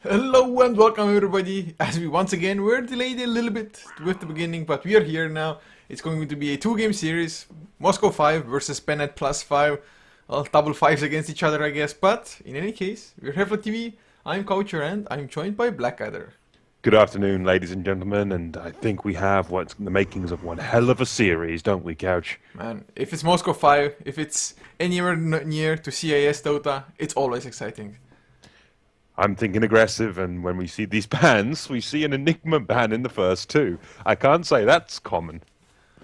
Hello and welcome everybody, as we once again were delayed a little bit with the beginning, but we are here now. It's going to be a two-game series, Moscow 5 versus Bened+5. Well, double fives against each other, I guess, but in any case, we're HeflaTV, I'm Coucher and I'm joined by Blackadder. Good afternoon, ladies and gentlemen, and I think we have what's the makings of one hell of a series, don't we, Couch? Man, if it's Moscow 5, if it's anywhere near to CIS Dota, it's always exciting. I'm thinking aggressive, and when we see these bans, we see an Enigma ban in the first two. I can't say that's common.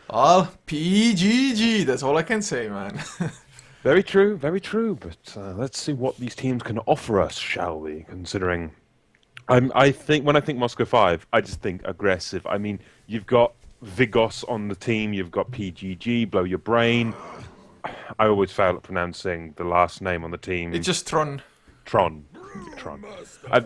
Well, PGG, that's all I can say, man. Very true, but let's see what these teams can offer us, shall we, considering... I think when I think Moscow 5, I just think aggressive. I mean, you've got Vigos on the team, you've got PGG, Blow Your Brain. I always fail at pronouncing the last name on the team. It's just Tron. Tron. I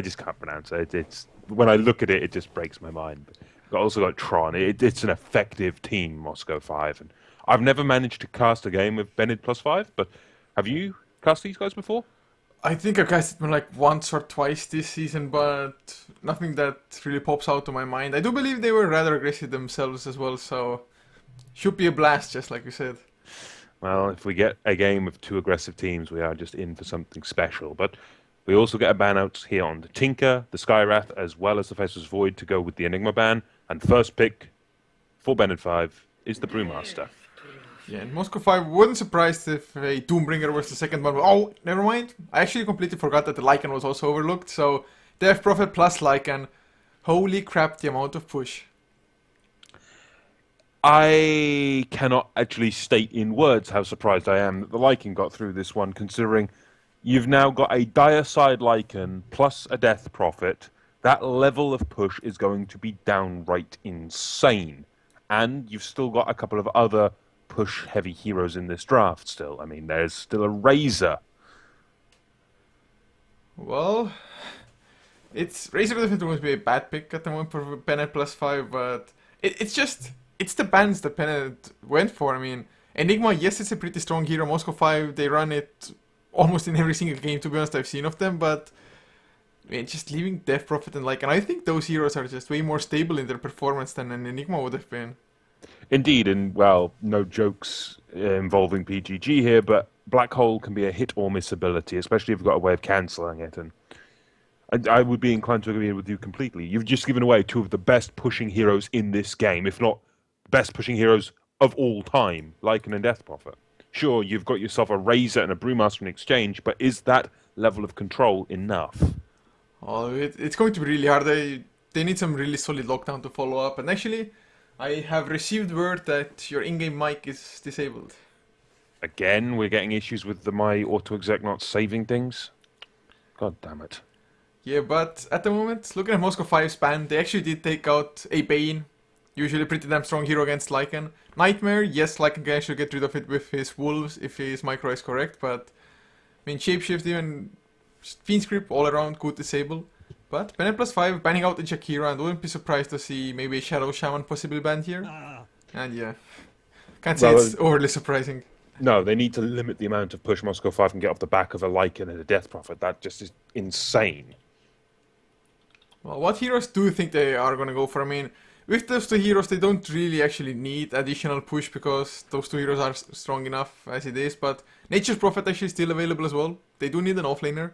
just can't pronounce it. It's when I look at it, it just breaks my mind. But I also got Tron. It's an effective team, Moscow 5. And I've never managed to cast a game with Bened+5, but have you cast these guys before? I think I've casted them like once or twice this season, but nothing that really pops out to my mind. I do believe they were rather aggressive themselves as well, so should be a blast, just like you said. Well, if we get a game with two aggressive teams, we are just in for something special. But we also get a ban out here on the Tinker, the Skywrath, as well as the Faceless Void to go with the Enigma ban. And first pick for Bened+5 is the Brewmaster. Yeah, in Moscow 5, wasn't surprised if a Doombringer was the second one. Oh, never mind. I actually completely forgot that the Lycan was also overlooked. So, Death Prophet plus Lycan. Holy crap, the amount of push. I cannot actually state in words how surprised I am that the Lycan got through this one, considering you've now got a dire side Lycan plus a Death Prophet. That level of push is going to be downright insane. And you've still got a couple of other push-heavy heroes in this draft still. I mean, there's still a Razor. Well, Razor definitely won't be a bad pick at the moment for Bened+5, but it's the bans that Bened went for. I mean, Enigma, yes, it's a pretty strong hero. Moscow 5, they run it almost in every single game, to be honest, I've seen of them, but I mean, just leaving Death Prophet and Lycan, I think those heroes are just way more stable in their performance than an Enigma would have been. Indeed, and well, no jokes involving PGG here, but Black Hole can be a hit or miss ability, especially if you've got a way of cancelling it. And I would be inclined to agree with you completely. You've just given away two of the best pushing heroes in this game, if not best pushing heroes of all time, Lycan and Death Prophet. Sure, you've got yourself a Razor and a Brewmaster in exchange, but is that level of control enough? Oh, it's going to be really hard. They need some really solid lockdown to follow up. And actually, I have received word that your in-game mic is disabled. Again, we're getting issues with my auto-exec not saving things? God damn it. Yeah, but at the moment, looking at Moscow 5's ban, they actually did take out a Bane. Usually pretty damn strong hero against Lycan. Nightmare, yes, Lycan can actually get rid of it with his Wolves if his micro is correct, but I mean, Shapeshift, even Fiend Script, all around good disable. But Bened+5 banning out the Jakira, and wouldn't be surprised to see maybe a Shadow Shaman possibly banned here. And yeah, can't say it's overly surprising. No, they need to limit the amount of push Moscow 5 can get off the back of a Lycan and a Death Prophet. That just is insane. Well, what heroes do you think they are going to go for? I mean, with those two heroes, they don't really actually need additional push because those two heroes are strong enough as it is. But Nature's Prophet actually still available as well. They do need an offlaner.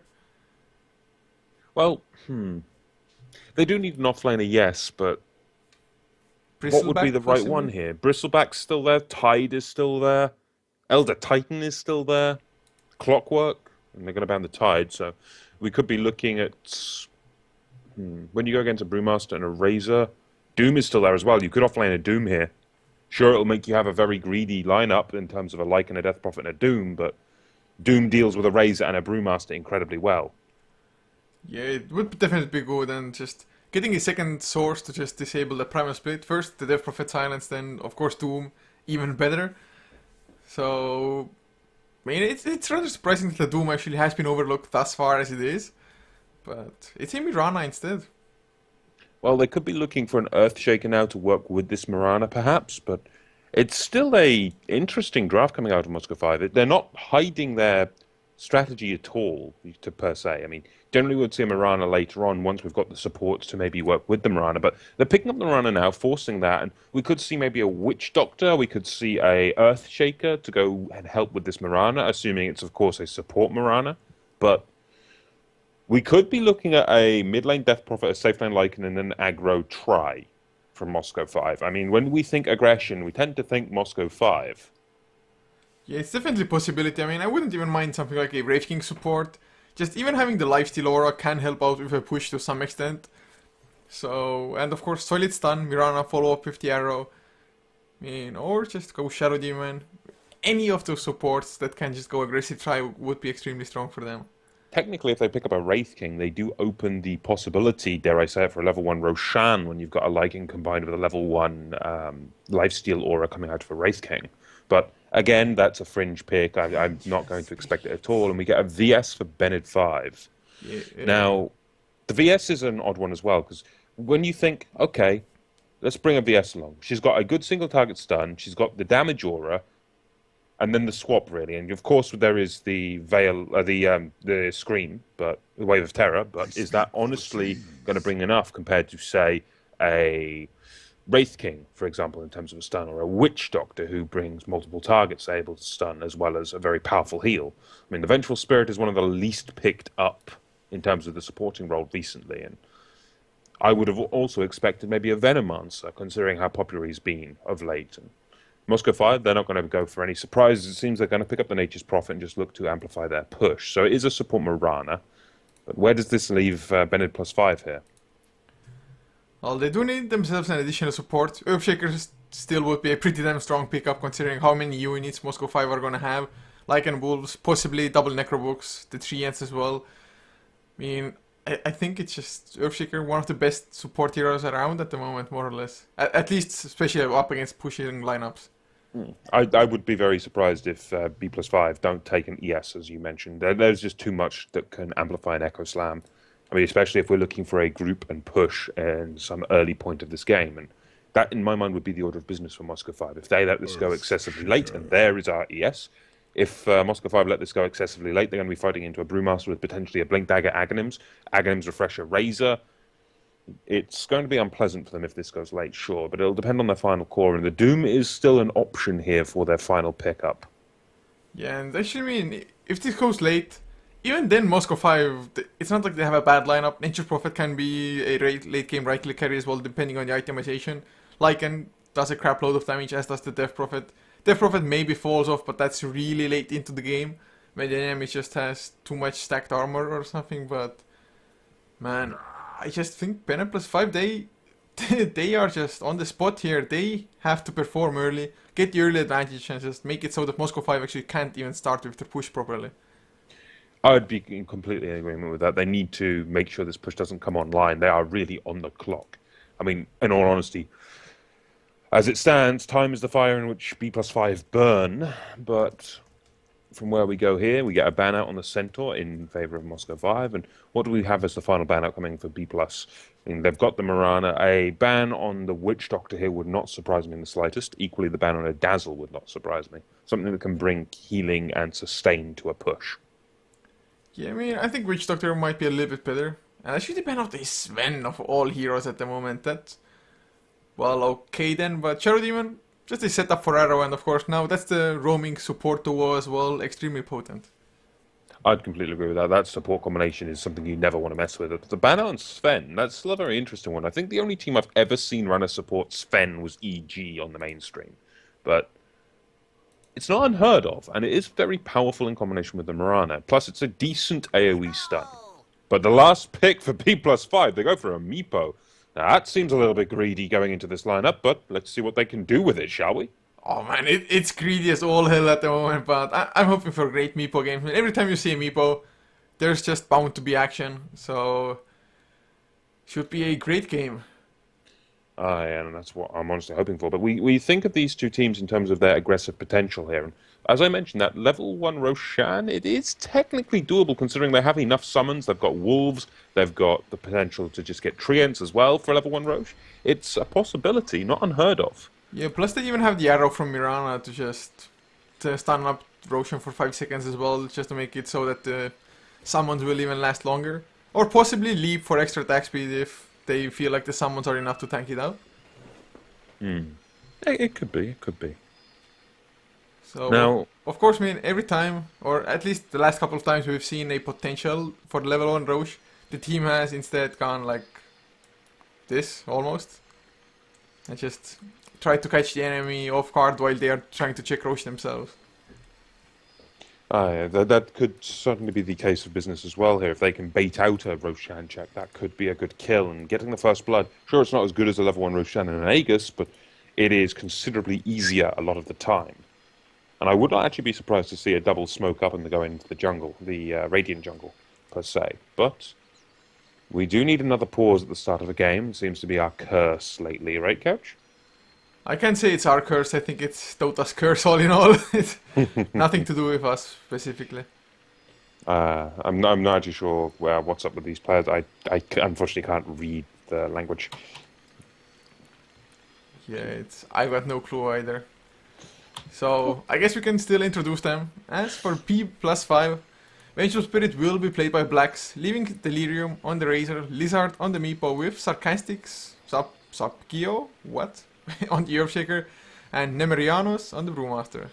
Well, they do need an offlaner, yes, but what would be the right one here? Bristleback's still there, Tide is still there, Elder Titan is still there, Clockwork, and they're going to ban the Tide, so we could be looking at... when you go against a Brewmaster and a Razor, Doom is still there as well. You could offlane a Doom here. Sure, it'll make you have a very greedy lineup in terms of a Lycan, a Death Prophet, and a Doom, but Doom deals with a Razor and a Brewmaster incredibly well. Yeah, it would definitely be good, and just getting a second source to just disable the Primal Split. First, the Death Prophet Silence, then, of course, Doom, even better. So, I mean, it's rather surprising that the Doom actually has been overlooked thus far as it is. But it's in Mirana instead. Well, they could be looking for an Earthshaker now to work with this Mirana, perhaps, but it's still a interesting draft coming out of Moscow 5. They're not hiding their strategy at all, to per se. I mean, generally we'd see a Mirana later on once we've got the supports to maybe work with the Mirana, but they're picking up the Mirana now, forcing that, and we could see maybe a Witch Doctor, we could see a Earth Shaker to go and help with this Mirana, assuming it's, of course, a support Mirana, but we could be looking at a mid lane Death Prophet, a safe lane Lycan, and an aggro try from Moscow 5. I mean, when we think aggression, we tend to think Moscow 5. Yeah, it's definitely a possibility. I mean, I wouldn't even mind something like a Wraith King support. Just even having the lifesteal aura can help out with a push to some extent. So, and of course, Solid Stun, Mirana follow up with the arrow. I mean, or just go Shadow Demon. Any of those supports that can just go aggressive try would be extremely strong for them. Technically, if they pick up a Wraith King, they do open the possibility, dare I say it, for a level 1 Roshan when you've got a Lycan combined with a level 1 lifesteal aura coming out of a Wraith King. But again, that's a fringe pick. I'm not going to expect it at all. And we get a VS for Bened+5. Yeah. Now, the VS is an odd one as well, because when you think, okay, let's bring a VS along. She's got a good single target stun. She's got the damage aura. And then the swap, really. And of course, there is the veil, the scream, but the wave of terror. But is that honestly going to bring enough compared to, say, a Wraith King, for example, in terms of a stun, or a Witch Doctor who brings multiple targets able to stun, as well as a very powerful heal? I mean, the Vengeful Spirit is one of the least picked up in terms of the supporting role recently, and I would have also expected maybe a Venomancer, considering how popular he's been of late. And Moscow 5, they're not going to go for any surprises. It seems they're going to pick up the Nature's Prophet and just look to amplify their push. So it is a support Mirana. But where does this leave Bened+5 here? Well, they do need themselves an additional support. Earthshaker still would be a pretty damn strong pickup considering how many units Moscow 5 are going to have. Lycan Wolves, possibly double Necrobooks, the Treants as well. I mean, I think it's just Earthshaker, one of the best support heroes around at the moment, more or less. At least, especially up against pushing lineups. I would be very surprised if B+5 don't take an ES, as you mentioned. There's just too much that can amplify an Echo Slam. I mean, especially if we're looking for a group and push in some early point of this game. And that, in my mind, would be the order of business for Moscow 5. If they let this go excessively late, and there is our ES. If Moscow 5 let this go excessively late, they're going to be fighting into a Brewmaster with potentially a Blink Dagger Aghanims, Aghanims Refresher Razor. It's going to be unpleasant for them if this goes late, sure, but it'll depend on their final core, and the Doom is still an option here for their final pickup. Yeah, and actually, I mean, if this goes late, even then Moscow 5, it's not like they have a bad lineup. Nature's Prophet can be a late game right click carry as well, depending on the itemization. Lycan does a crap load of damage, as does the Death Prophet. Death Prophet maybe falls off, but that's really late into the game, when the enemy just has too much stacked armor or something, but man, I just think Bened+5, they are just on the spot here. They have to perform early, get the early advantage, and just make it so that Moscow 5 actually can't even start with the push properly. I would be completely in agreement with that. They need to make sure this push doesn't come online. They are really on the clock. I mean, in all honesty, as it stands, time is the fire in which B+5 burn, but from where we go here, we get a ban out on the Centaur in favor of Moscow 5, and what do we have as the final ban out coming for B+? I mean, they've got the Mirana. A ban on the Witch Doctor here would not surprise me in the slightest. Equally, the ban on a Dazzle would not surprise me. Something that can bring healing and sustain to a push. Yeah, I mean, I think Witch Doctor might be a little bit better. And I should depend on the Sven of all heroes at the moment. That's, well, okay then, but Shadow Demon, just a setup for Arrow, and of course now that's the roaming support duo as well, extremely potent. I'd completely agree with that. That support combination is something you never want to mess with. But the ban on Sven, that's still a very interesting one. I think the only team I've ever seen run a support Sven was EG on the mainstream. But it's not unheard of, and it is very powerful in combination with the Mirana. Plus, it's a decent AoE stun. But the last pick for B+5, they go for a Meepo. Now, that seems a little bit greedy going into this lineup, but let's see what they can do with it, shall we? Oh man, it's greedy as all hell at the moment, but I'm hoping for a great Meepo game. Every time you see a Meepo, there's just bound to be action, so should be a great game. Yeah, and that's what I'm honestly hoping for. But we think of these two teams in terms of their aggressive potential here. And as I mentioned, that level 1 Roshan, it is technically doable considering they have enough summons. They've got Wolves, they've got the potential to just get Treants as well for level 1 Rosh. It's a possibility, not unheard of. Yeah, plus they even have the arrow from Mirana to just stun up Roshan for 5 seconds as well, just to make it so that the summons will even last longer. Or possibly leap for extra attack speed if they feel like the summons are enough to tank it out. It could be, it could be. So, now, of course, I mean, every time, or at least the last couple of times we've seen a potential for level 1 Roche, the team has instead gone like this, almost. And just tried to catch the enemy off guard while they are trying to check Roche themselves. Yeah, that could certainly be the case of business as well here. If they can bait out a Roshan check, that could be a good kill. And getting the first blood, sure, it's not as good as a level 1 Roshan and an Aegis, but it is considerably easier a lot of the time. And I would not actually be surprised to see a double smoke up and go into the jungle, the Radiant jungle, per se. But we do need another pause at the start of a game. It seems to be our curse lately, right, Couch? I can't say it's our curse, I think it's Dota's curse all in all. It's nothing to do with us, specifically. I'm not actually sure what's up with these players. I unfortunately can't read the language. Yeah, I got no clue either. So, I guess we can still introduce them. As for P+5, Vengeful Spirit will be played by Blacks, leaving Delirium on the Razor, Lizard on the Meepo with Sarcastics, Subgeo, what? on the Earthshaker, and Nemerianos on the Brewmaster.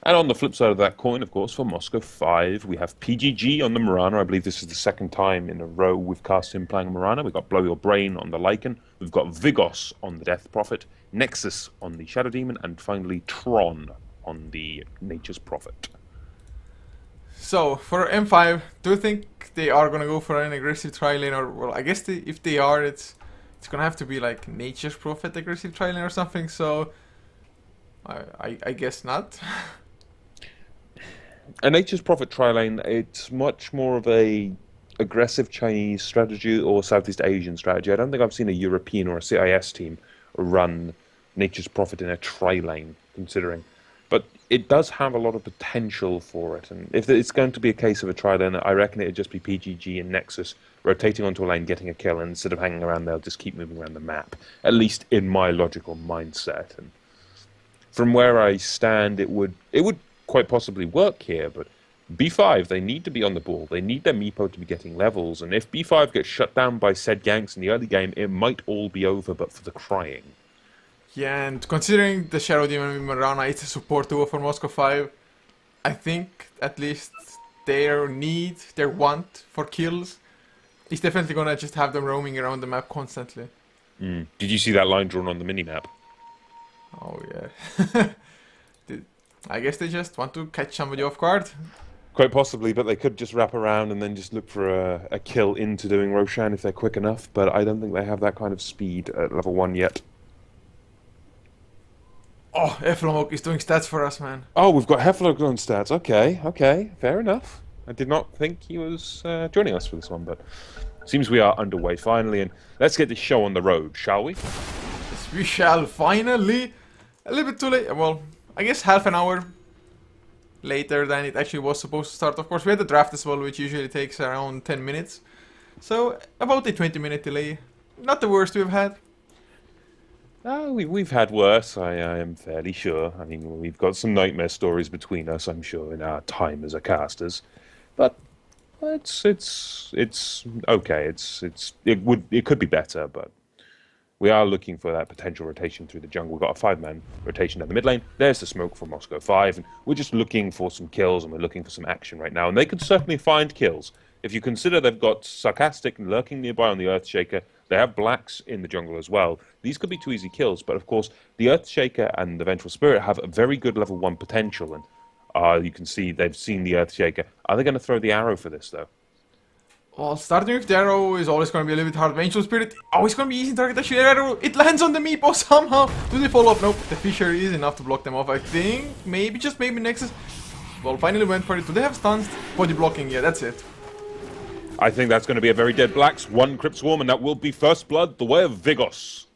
And on the flip side of that coin, of course, for Moscow 5, we have PGG on the Marana. I believe this is the second time in a row we've cast him playing Marana. We've got Blow Your Brain on the Lycan. We've got Vigos on the Death Prophet, Nexus on the Shadow Demon, and finally Tron on the Nature's Prophet. So, for M5, do you think they are going to go for an aggressive tri-lane? Or, well, I guess if they are, it's going to have to be like Nature's Prophet aggressive tri-lane or something, so I guess not. A Nature's Prophet tri-lane, it's much more of a aggressive Chinese strategy or Southeast Asian strategy. I don't think I've seen a European or a CIS team run Nature's Prophet in a tri-lane, considering. But it does have a lot of potential for it, and if it's going to be a case of a tri-lane, I reckon it'd just be PGG and Nexus rotating onto a lane, getting a kill, and instead of hanging around, they'll just keep moving around the map, at least in my logical mindset. And from where I stand, it would quite possibly work here, but B5, they need to be on the ball. They need their Meepo to be getting levels, and if B5 gets shut down by said ganks in the early game, it might all be over, but for the crying. Yeah, and considering the Shadow Demon with Marana is a support duo for Moscow 5, I think at least their want for kills is definitely gonna just have them roaming around the map constantly. Did you see that line drawn on the minimap? Oh yeah. I guess they just want to catch somebody off guard. Quite possibly, but they could just wrap around and then just look for a kill into doing Roshan if they're quick enough, but I don't think they have that kind of speed at level 1 yet. Oh, Eflamok is doing stats for us, man. Oh, we've got Hefla on stats. Okay, fair enough. I did not think he was joining us for this one, but seems we are underway finally, and let's get the show on the road, shall we? Yes, we shall finally. A little bit too late. Well, I guess half an hour later than it actually was supposed to start. Of course, we had the draft as well, which usually takes around 10 minutes. So, about a 20-minute delay. Not the worst we've had. We've had worse, I am fairly sure. I mean, we've got some nightmare stories between us, I'm sure, in our time as a casters. But it's okay. It could be better, but we are looking for that potential rotation through the jungle. We've got a 5-man rotation down the mid lane. There's the smoke from Moscow 5, and we're just looking for some kills, and we're looking for some action right now. And they could certainly find kills. If you consider they've got Sarcastic lurking nearby on the Earthshaker, they have Blacks in the jungle as well. These could be 2 easy kills, but of course, the Earthshaker and the Vengeful Spirit have a very good level 1 potential, and you can see they've seen the Earthshaker. Are they going to throw the arrow for this, though? Well, starting with the arrow is always going to be a little bit hard. Vengeful Spirit, always going to be easy to target. Actually, arrow, it lands on the Meepo somehow. Do they follow up? Nope, the Fisher is enough to block them off, I think. Maybe, just maybe Nexus. Well, finally went for it. Do they have stuns? Body blocking, yeah, that's it. I think that's going to be a very dead Blacks. 1 Crypt Swarm, and that will be first blood, the way of Vigos.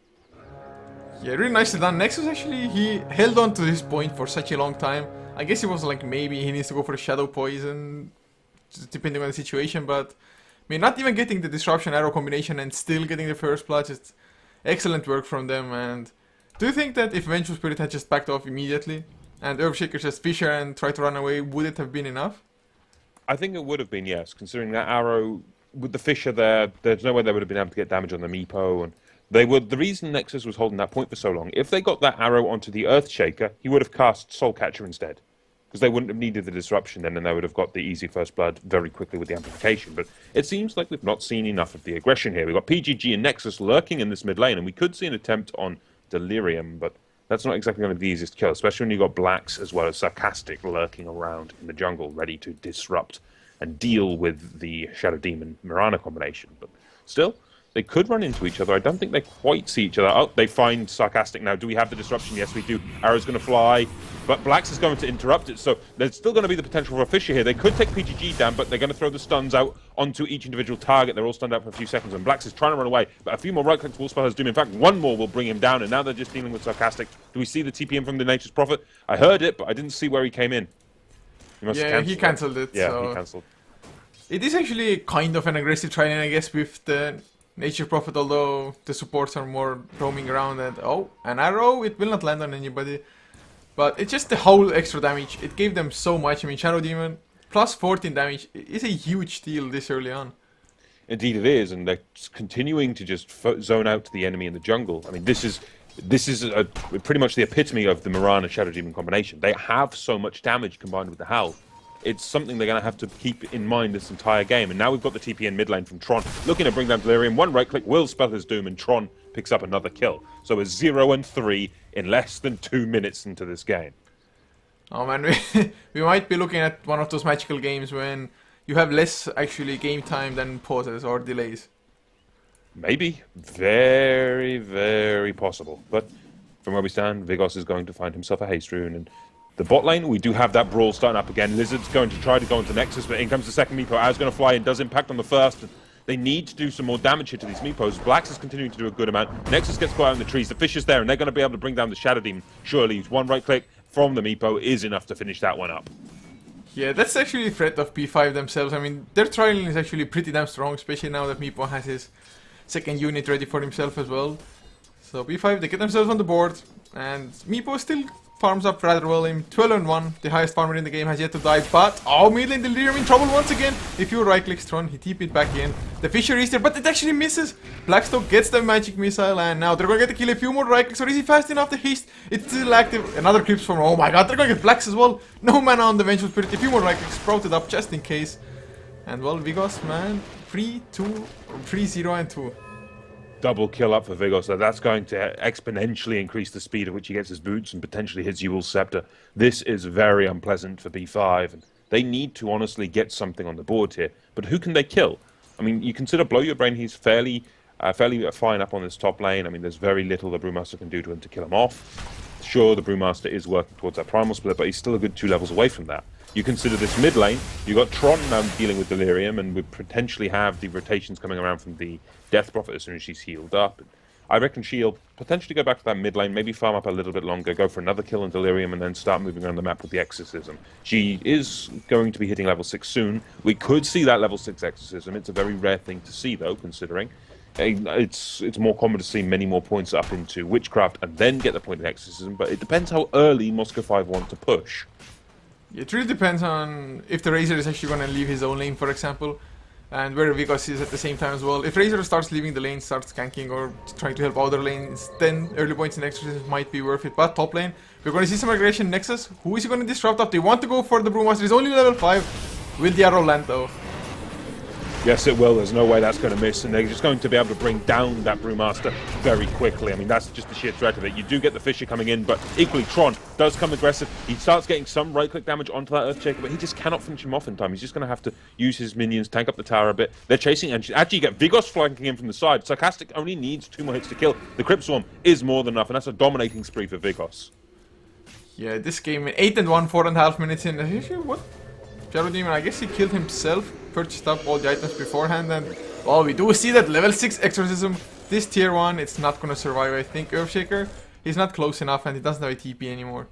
Yeah, really nicely done. Nexus actually, he held on to this point for such a long time. I guess it was like maybe he needs to go for a Shadow Poison, depending on the situation, but I mean, not even getting the Disruption Arrow combination and still getting the first blood, just excellent work from them. And do you think that if Vengeful Spirit had just backed off immediately, and Earthshaker just Fisher and try to run away, would it have been enough? I think it would have been, yes, considering that arrow with the Fisher there. There's no way they would have been able to get damage on the Meepo, and they would. The reason Nexus was holding that point for so long, if they got that arrow onto the Earthshaker, he would have cast Soulcatcher instead, because they wouldn't have needed the disruption then, and they would have got the easy first blood very quickly with the amplification. But it seems like we've not seen enough of the aggression here. We've got PGG and Nexus lurking in this mid lane, and we could see an attempt on Delirium, but that's not exactly going to be the easiest kill, especially when you've got Blacks as well as Sarcastic lurking around in the jungle, ready to disrupt and deal with the Shadow Demon Mirana combination. But still, they could run into each other. I don't think they quite see each other. Oh, they find Sarcastic now. Do we have the disruption? Yes, we do. Arrow's going to fly, but Blacks is going to interrupt it, so there's still going to be the potential for a Fisher here. They could take PGG down, but they're going to throw the stuns out onto each individual target. They're all stunned out for a few seconds, and Blacks is trying to run away, but a few more right-clicks will spell his doom. In fact, one more will bring him down, and now they're just dealing with Sarcastic. Do we see the TPM from the Nature's Prophet? I heard it, but I didn't see where he came in. He cancelled it. Yeah, so he cancelled. It is actually kind of an aggressive try-in, I guess, with the Nature Prophet, although the supports are more roaming around. And oh, an arrow, it will not land on anybody. But it's just the whole extra damage. It gave them so much. I mean, Shadow Demon plus 14 damage is a huge deal this early on. Indeed it is, and they're continuing to just zone out to the enemy in the jungle. I mean, this is pretty much the epitome of the Mirana Shadow Demon combination. They have so much damage combined with the Howl. It's something they're going to have to keep in mind this entire game. And now we've got the TP in mid lane from Tron, looking to bring down Delirium. One right click will spell his doom, and Tron picks up another kill. So it's 0-3 in less than 2 minutes into this game. Oh man, we might be looking at one of those magical games when you have less actually game time than pauses or delays. Maybe. Very, very possible. But from where we stand, Vigos is going to find himself a haste rune, and the bot lane, we do have that brawl starting up again. Lizard's going to try to go into Nexus, but in comes the second Meepo. Arrow's going to fly and does impact on the first. They need to do some more damage here to these Meepos. Blacks is continuing to do a good amount. Nexus gets caught out in the trees. The Fish is there, and they're going to be able to bring down the Shadow Demon. Surely, one right click from the Meepo is enough to finish that one up. Yeah, that's actually a threat of B5 themselves. I mean, their trialing is actually pretty damn strong, especially now that Meepo has his second unit ready for himself as well. So B5, they get themselves on the board, and Meepo still farms up rather well. In 12-1, the highest farmer in the game has yet to die, but oh, mid lane Delirium in trouble once again. If you right click Tron, he TP'd back in. The Fisher is there, but it actually misses. Blackstock gets the magic missile, and now they're gonna get to kill a few more right clicks. Or is he fast enough to haste? It's still active. Another creeps from. Oh my god, they're gonna get Blacks as well. No mana on the Vengeful Spirit. A few more right clicks sprouted up just in case. And well, Vigos, man, 3-2, 3-0 and 2. Double kill up for Vigos, so that's going to exponentially increase the speed at which he gets his boots and potentially his Ewell Scepter. This is very unpleasant for B5, and they need to honestly get something on the board here. But who can they kill? I mean, you consider Blow Your Brain, he's fairly fine up on this top lane. I mean, there's very little the Brewmaster can do to him to kill him off. Sure, the Brewmaster is working towards that Primal Split, but he's still a good 2 levels away from that. You consider this mid lane, you got Tron now dealing with Delirium, and we potentially have the rotations coming around from the Death Prophet as soon as she's healed up. I reckon she'll potentially go back to that mid lane, maybe farm up a little bit longer, go for another kill on Delirium, and then start moving around the map with the Exorcism. She is going to be hitting level 6 soon. We could see that level 6 Exorcism. It's a very rare thing to see, though, considering it's more common to see many more points up into Witchcraft and then get the point in Exorcism, but it depends how early Moscow 5 want to push. It really depends on if the Razor is actually going to leave his own lane, for example, and where Vigos is at the same time as well. If Razor starts leaving the lane, starts ganking or trying to help other lanes, then early points in Exorcism might be worth it. But top lane, we're going to see some aggression. Nexus, who is he going to disrupt up? They want to go for the Brewmaster. He's only level 5. Will the arrow land though? Yes, it will. There's no way that's going to miss, and they're just going to be able to bring down that Brewmaster very quickly. I mean, that's just the sheer threat of it. You do get the Fisher coming in, but equally, Tron does come aggressive. He starts getting some right-click damage onto that Earthshaker, but he just cannot finish him off in time. He's just going to have to use his minions, tank up the tower a bit. They're chasing, and actually you get Vigos flanking in from the side. Sarcastic only needs 2 more hits to kill. The Crypt Swarm is more than enough, and that's a dominating spree for Vigos. Yeah, this game, 8-1, 4.5 minutes in. What? Shadow Demon, I guess he killed himself, purchased up all the items beforehand, and well, we do see that level 6 Exorcism, this tier 1, it's not gonna survive, I think. Earthshaker, he's not close enough and he doesn't have a TP anymore.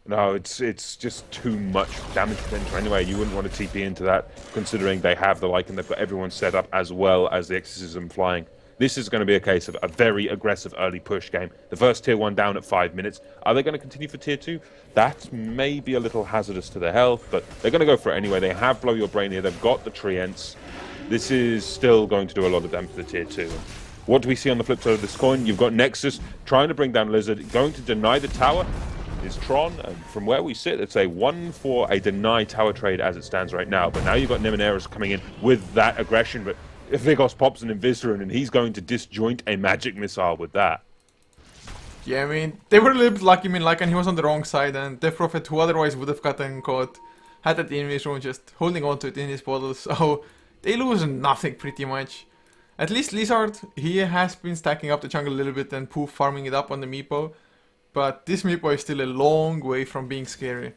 No, it's just too much damage potential anyway. You wouldn't want to TP into that, considering they have the Lycan, they've got everyone set up as well as the Exorcism flying. This is going to be a case of a very aggressive early push game. The first tier 1 down at 5 minutes. Are they going to continue for tier 2? That may be a little hazardous to their health, but they're going to go for it anyway. They have Blow Your Brain here. They've got the Treants. This is still going to do a lot of damage to the tier 2. What do we see on the flip side of this coin? You've got Nexus trying to bring down Lizard, going to deny the tower is Tron, and from where we sit, it's a 1 for a deny tower trade as it stands right now. But now you've got Numeneros coming in with that aggression, but Vigos pops an Invis Rune, and he's going to disjoint a magic missile with that. Yeah, I mean, they were a little bit lucky. I mean, Lycan, he was on the wrong side, and Death Prophet, who otherwise would have gotten caught, had that Invis Rune just holding on to it in his bottle, so they lose nothing pretty much. At least Lizard, he has been stacking up the jungle a little bit and Poof farming it up on the Meepo. But this Meepo is still a long way from being scary.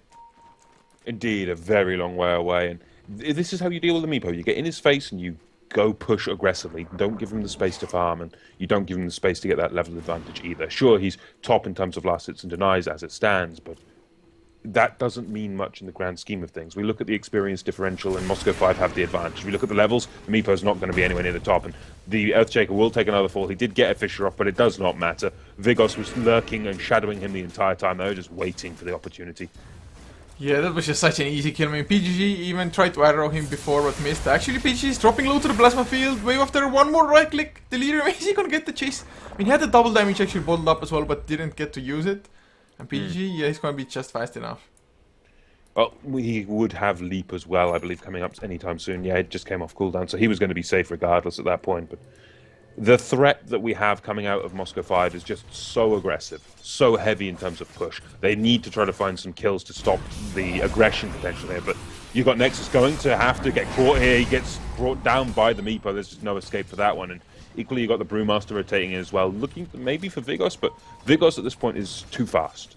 Indeed, a very long way away. And this is how you deal with the Meepo. You get in his face and you go push aggressively. Don't give him the space to farm, and you don't give him the space to get that level advantage either. Sure, he's top in terms of last hits and denies as it stands, but that doesn't mean much in the grand scheme of things. We look at the experience differential, and Moscow 5 have the advantage. We look at the levels, the Meepo's not going to be anywhere near the top, and the Earthshaker will take another fall. He did get a Fisher off, but it does not matter. Vigos was lurking and shadowing him the entire time. They were just waiting for the opportunity. Yeah, that was just such an easy kill. I mean, PGG even tried to arrow him before, but missed. Actually, PGG is dropping low to the plasma field. Wave after one more right click. The leader, is he gonna get the chase? I mean, he had the double damage actually bottled up as well, but didn't get to use it. And PGG, yeah, he's gonna be just fast enough. Well, he would have Leap as well, I believe, coming up anytime soon. Yeah, it just came off cooldown, so he was going to be safe regardless at that point. But the threat that we have coming out of Moscow 5 is just so aggressive, so heavy in terms of push. They need to try to find some kills to stop the aggression potential here. But you've got Nexus going to have to get caught here. He gets brought down by the Meepo. There's just no escape for that one. And equally, you've got the Brewmaster rotating in as well, looking maybe for Vigos, but Vigos at this point is too fast.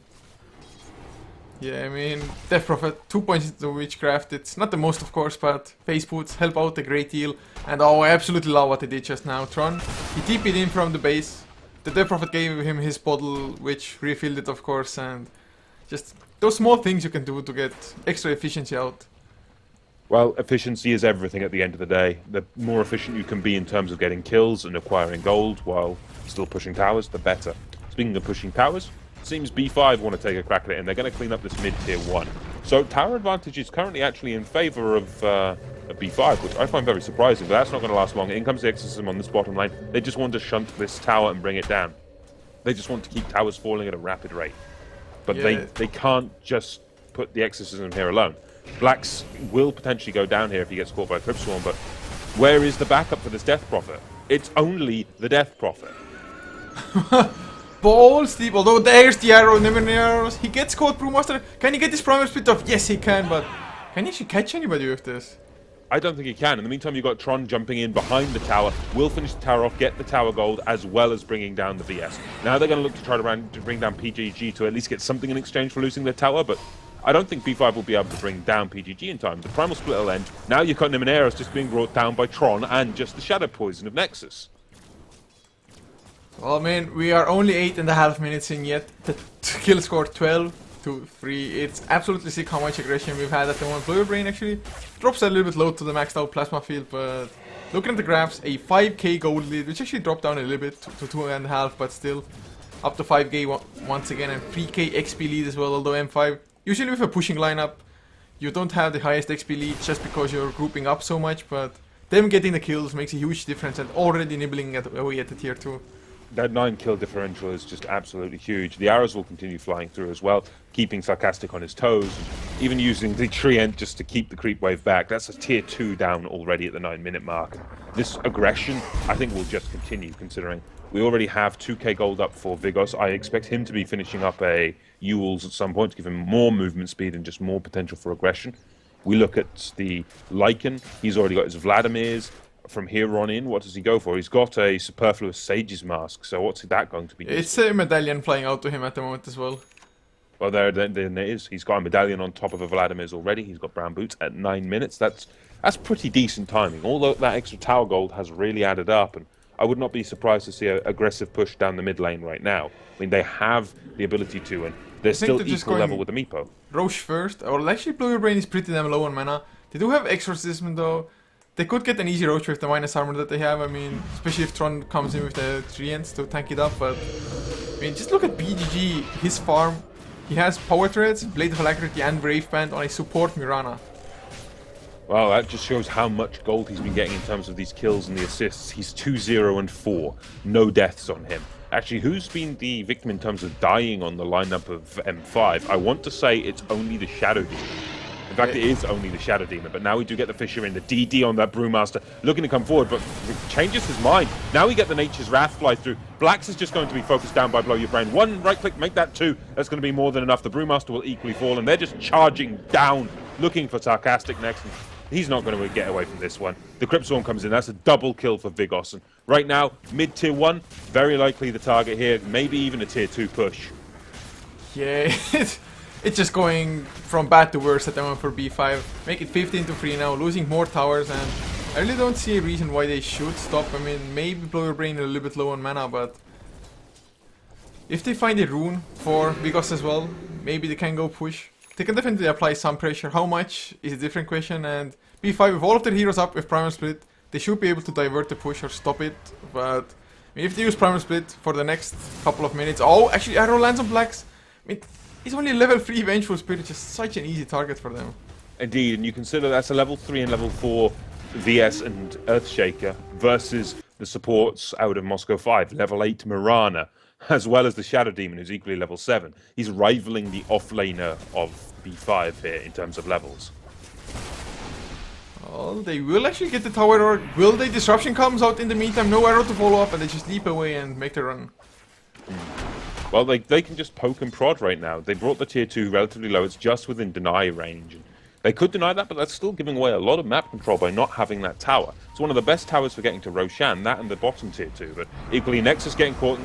Yeah, I mean, Death Prophet, 2 points into Witchcraft. It's not the most, of course, but Face Boots help out a great deal. And oh, I absolutely love what he did just now. Tron, he TP'd in from the base. The Death Prophet gave him his bottle, which refilled it, of course. And just those small things you can do to get extra efficiency out. Well, efficiency is everything at the end of the day. The more efficient you can be in terms of getting kills and acquiring gold while still pushing towers, the better. Speaking of pushing towers, seems B5 want to take a crack at it, and they're going to clean up this mid-tier 1. So tower advantage is currently actually in favour of B5, which I find very surprising, but that's not going to last long. In comes the Exorcism on this bottom lane. They just want to shunt this tower and bring it down. They just want to keep towers falling at a rapid rate. But yeah, they can't just put the Exorcism here alone. Blacks will potentially go down here if he gets caught by Crypt Swarm, but where is the backup for this Death Prophet? It's only the Death Prophet. Balls deep, although there's the arrow, Numeneros. He gets caught, Brewmaster. Can he get this promise split off? Yes, he can, but can he actually catch anybody with this? I don't think he can. In the meantime, you've got Tron jumping in behind the tower. Will finish the tower off, get the tower gold, as well as bringing down the VS. Now they're going to look to try to bring down PGG to at least get something in exchange for losing their tower, but I don't think B5 will be able to bring down PGG in time. The Primal Split will end. Now you've got Numeneros just being brought down by Tron and just the Shadow Poison of Nexus. Well, man, we are only 8.5 minutes in yet. The kill score 12 to 3. It's absolutely sick how much aggression we've had at the moment. Blue Brain actually drops a little bit low to the maxed out plasma field, but looking at the graphs, a 5k gold lead, which actually dropped down a little bit to 2.5, but still up to 5k once again, and 3k XP lead as well, although M5, usually with a pushing lineup, you don't have the highest XP lead just because you're grouping up so much, but them getting the kills makes a huge difference and already nibbling away at the tier 2. That 9 kill differential is just absolutely huge. The arrows will continue flying through as well, keeping Sarcastic on his toes, even using the Treant just to keep the creep wave back. That's a tier 2 down already at the 9-minute mark. This aggression, I think, will just continue, considering we already have 2k gold up for Vigos. I expect him to be finishing up a Ewel's at some point to give him more movement speed and just more potential for aggression. We look at the Lycan. He's already got his Vladimir's. From here on in, what does he go for? He's got a superfluous Sage's Mask, so what's that going to be? It's a medallion flying out to him at the moment as well. Well, there it is. He's got a medallion on top of a Vladimir's already. He's got brown boots at 9 minutes. That's pretty decent timing. Although that extra tower gold has really added up, and I would not be surprised to see an aggressive push down the mid lane right now. I mean, they have the ability to, and they're still equal level with the Meepo. Roche first, or actually Blue Brain is pretty damn low on mana. They do have Exorcism though. they could get an easy roach with the minus armor that they have. I mean, especially if Tron comes in with the treants to tank it up. But I mean, just look at BGG, his farm. He has power turrets, Blade of Alacrity, and Brave Band on a support Mirana. Well, that just shows how much gold he's been getting in terms of these kills and the assists. He's 2-0 and 4. No deaths on him. Actually, who's been the victim in terms of dying on the lineup of M5? I want to say it's only the Shadow Demon. In fact, it is only the Shadow Demon, but now we do get the Fisher in, the DD on that Brewmaster, looking to come forward, but changes his mind. Now we get the Nature's Wrath fly through. Black's is just going to be focused down by Blow Your Brain. One right click, make that 2. That's going to be more than enough. The Brewmaster will equally fall, and they're just charging down, looking for Sarcastic next. And he's not going to get away from this one. The Crypt Swarm comes in. That's a double kill for Vigos. And right now, mid-tier 1, very likely the target here. Maybe even a tier 2 push. Yeah, it's just going from bad to worse at the moment for B5. Make it 15-3 now, losing more towers, and I really don't see a reason why they should stop. I mean, maybe Blow Your Brain a little bit low on mana, but if they find a rune for Vigos as well, maybe they can go push. They can definitely apply some pressure. How much is a different question, and B5 with all of their heroes up with Primal Split, they should be able to divert the push or stop it, but I mean, if they use Primal Split for the next couple of minutes... Oh, actually Arrow lands on Blacks. I mean, he's only level 3 Vengeful Spirit, just such an easy target for them. Indeed, and you consider that's a level 3 and level 4 VS and Earthshaker versus the supports out of Moscow 5, level 8 Mirana, as well as the Shadow Demon, who's equally level 7. He's rivaling the offlaner of B5 here in terms of levels. Well, they will actually get the tower, or will they? Disruption comes out in the meantime, no arrow to follow up, and they just leap away and make the run. Well, they can just poke and prod right now. They brought the tier 2 relatively low. It's just within deny range. They could deny that, but that's still giving away a lot of map control by not having that tower. It's one of the best towers for getting to Roshan, that and the bottom tier 2. But equally, Nexus getting caught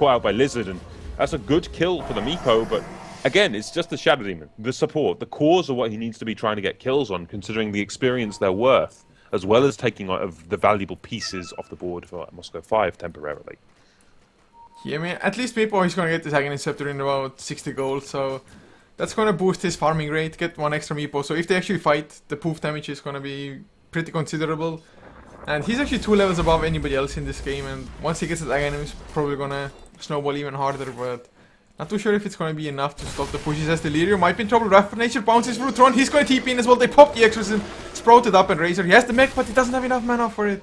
out by Lizard, and that's a good kill for the Meepo, but again, it's just the Shadow Demon. The support, the cores are what he needs to be trying to get kills on, considering the experience they're worth, as well as taking out of the valuable pieces off the board for Moscow 5 temporarily. Yeah, I mean, at least Meepo is going to get this Aghanim Scepter in about 60 gold, so that's going to boost his farming rate, get one extra Meepo. So if they actually fight, the poof damage is going to be pretty considerable. And he's actually 2 levels above anybody else in this game, and once he gets that Aghanim, he's probably going to snowball even harder, but not too sure if it's going to be enough to stop the pushes as Delirium might be in trouble. Wrath of Nature bounces through Tron, he's going to TP in as well. They pop the Exorcism, sprouted up, and Razor. He has the mech, but he doesn't have enough mana for it.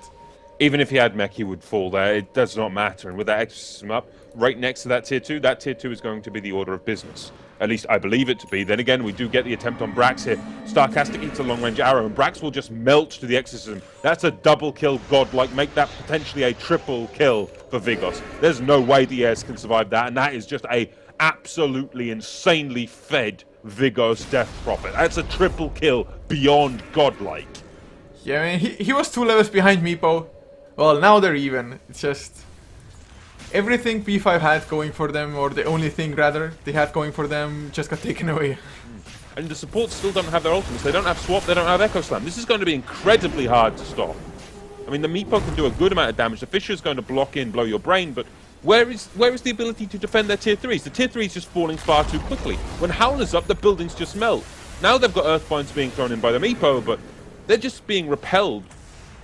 Even if he had mech, he would fall there. It does not matter. And with that Exorcism up, right next to that tier 2 is going to be the order of business. At least I believe it to be. Then again, we do get the attempt on Brax here. Starcastic eats a long-range arrow, and Brax will just melt to the Exorcism. That's a double kill, godlike. Make that potentially a triple kill for Vigos. There's no way the ES can survive that, and that is just a absolutely insanely fed Vigos Death Prophet. That's a triple kill beyond godlike. Yeah, I mean, he was 2 levels behind Meepo. Well, now they're even. It's just everything P5 had going for them, or the only thing rather they had going for them, just got taken away. And the supports still don't have their ultimates. They don't have Swap, they don't have Echo Slam. This is going to be incredibly hard to stop. I mean, the Meepo can do a good amount of damage. The Fisher's going to block in, blow your brain, but where is the ability to defend their tier 3s? The tier 3's just falling far too quickly. When Howler's up, the buildings just melt. Now they've got Earthbinds being thrown in by the Meepo, but they're just being repelled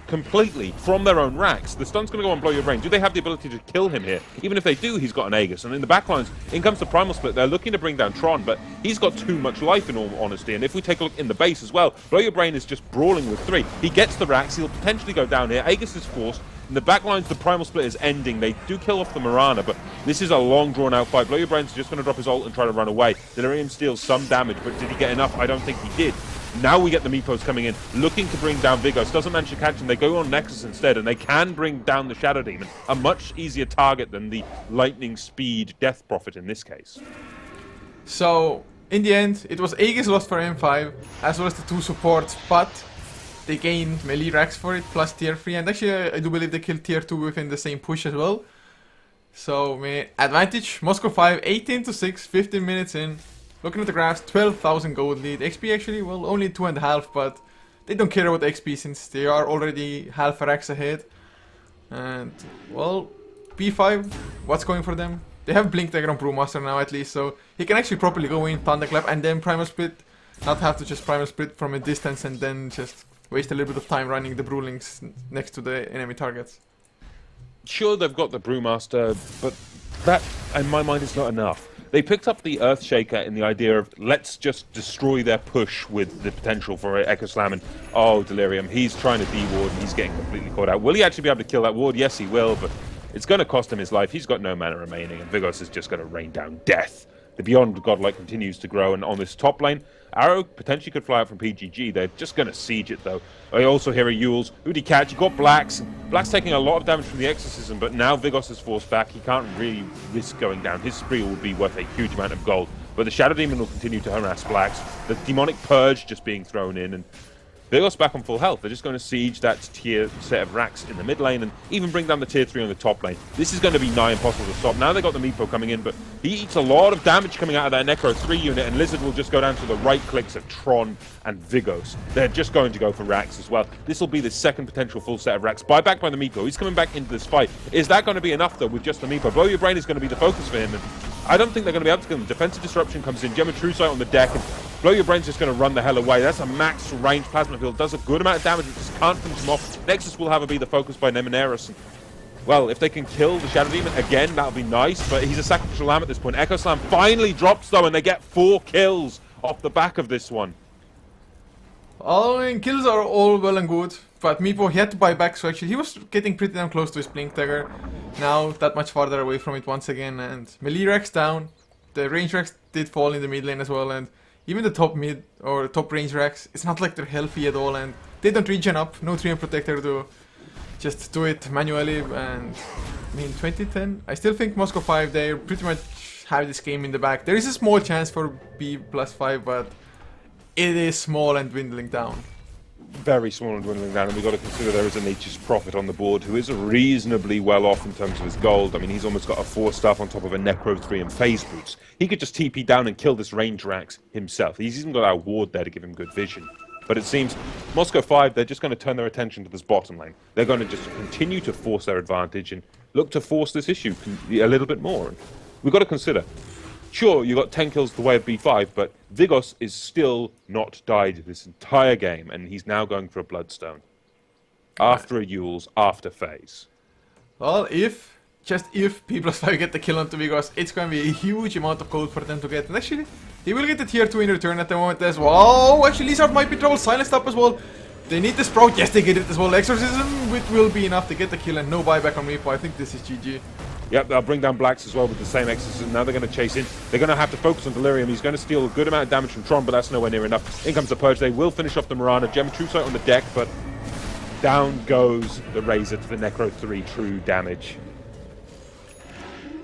completely from their own racks. The stun's going to go on Blow Your Brain. Do they have the ability to kill him here? Even if they do, he's got an Aegis. And in the backlines, in comes the Primal Split. They're looking to bring down Tron, but he's got too much life in all honesty. And if we take a look in the base as well, Blow Your Brain is just brawling with 3. He gets the racks. He'll potentially go down here. Aegis is forced. In the backlines, the Primal Split is ending. They do kill off the Mirana, but this is a long, drawn-out fight. Blow Your Brain's just going to drop his ult and try to run away. Delirium steals some damage, but did he get enough? I don't think he did. Now we get the Meepos coming in, looking to bring down Vigos. Doesn't manage to catch him. They go on Nexus instead, and they can bring down the Shadow Demon. A much easier target than the lightning speed Death Prophet in this case. So, in the end, it was Aegis lost for M5, as well as the 2 supports, but they gained melee racks for it, plus tier 3, and actually I do believe they killed tier 2 within the same push as well. So, advantage, Moscow 5, 18-6, 15 minutes in. Looking at the graphs, 12,000 gold lead. XP actually, well, only 2.5, but they don't care about XP since they are already half a racks ahead. And, well, P5, what's going for them? They have Blink Dagger on Brewmaster now at least, so he can actually properly go in, Thunderclap, and then Primal Split. Not have to just Primal Split from a distance and then just waste a little bit of time running the Brewlings next to the enemy targets. Sure, they've got the Brewmaster, but that, in my mind, is not enough. They picked up the Earthshaker in the idea of, let's just destroy their push with the potential for Echo Slam, and, oh, Delirium, he's trying to de-ward, and he's getting completely caught out. Will he actually be able to kill that ward? Yes, he will, but it's going to cost him his life. He's got no mana remaining, and Vigos is just going to rain down death. The Beyond Godlike continues to grow, and on this top lane, Arrow potentially could fly out from PGG. They're just going to siege it, though. I also hear a Yules. Who'd he catch? He got Blacks. Black's taking a lot of damage from the Exorcism, but now Vigos is forced back. He can't really risk going down. His spree will be worth a huge amount of gold. But the Shadow Demon will continue to harass Blacks. The Demonic Purge just being thrown in, and Vigos back on full health. They're just going to siege that tier set of racks in the mid lane and even bring down the tier 3 on the top lane. This is going to be nigh impossible to stop. Now they got the Meepo coming in, but he eats a lot of damage coming out of that Necro 3 unit, and Lizard will just go down to the right clicks of Tron and Vigos. They're just going to go for racks as well. This will be the second potential full set of racks. Buyback by the Meepo. He's coming back into this fight. Is that going to be enough, though, with just the Meepo? Blow Your Brain is going to be the focus for him, and I don't think they're going to be able to kill him. Defensive Disruption comes in. Gemma True Sight on the deck, and Blow Your Brain's just going to run the hell away. That's a max range plasma field. Does a good amount of damage. It just can't finish him off. Nexus will have to be the focus by Nemoneris. And, well, if they can kill the Shadow Demon again, that'll be nice. But he's a sacrificial lamb at this point. Echo Slam finally drops, though, and they get 4 kills off the back of this one. Well, I mean, kills are all well and good. But Meepo, he had to buy back, so actually he was getting pretty damn close to his Blink Dagger. Now, that much farther away from it once again. And melee racks down. The range racks did fall in the mid lane as well. And even the top mid or top range racks, it's not like they're healthy at all, and they don't regen up. No 3M protector to just do it manually. And I mean, 2010, I still think Moscow 5, they pretty much have this game in the back. There is a small chance for B+5, but it is small and dwindling down. Very small and dwindling down, and we've got to consider there is a Nature's Prophet on the board who is reasonably well off in terms of his gold. I mean, he's almost got a 4-staff on top of a Necro 3 and Phase Boots. He could just TP down and kill this range Rax himself. He's even got our ward there to give him good vision. But it seems Moscow 5, they're just going to turn their attention to this bottom lane. They're going to just continue to force their advantage and look to force this issue a little bit more. And we've got to consider, sure, you got 10 kills the way of B5, but Vigos is still not died this entire game, and he's now going for a Bloodstone. After a Yules, after phase. Well, if P+5 get the kill onto Vigos, it's going to be a huge amount of gold for them to get. And actually, he will get the tier 2 in return at the moment as well. Oh, actually, Lizard might be trouble. Silenced up as well. They need the Sprout. Yes, they get it as well. Exorcism, which will be enough to get the kill, and no buyback on Meepo. I think this is GG. Yep, they'll bring down Blacks as well with the same Exorcism. Now they're going to chase in. They're going to have to focus on Delirium. He's going to steal a good amount of damage from Tron, but that's nowhere near enough. In comes the Purge. They will finish off the Mirana. Gem True Sight on the deck, but down goes the Razor to the Necro 3 true damage.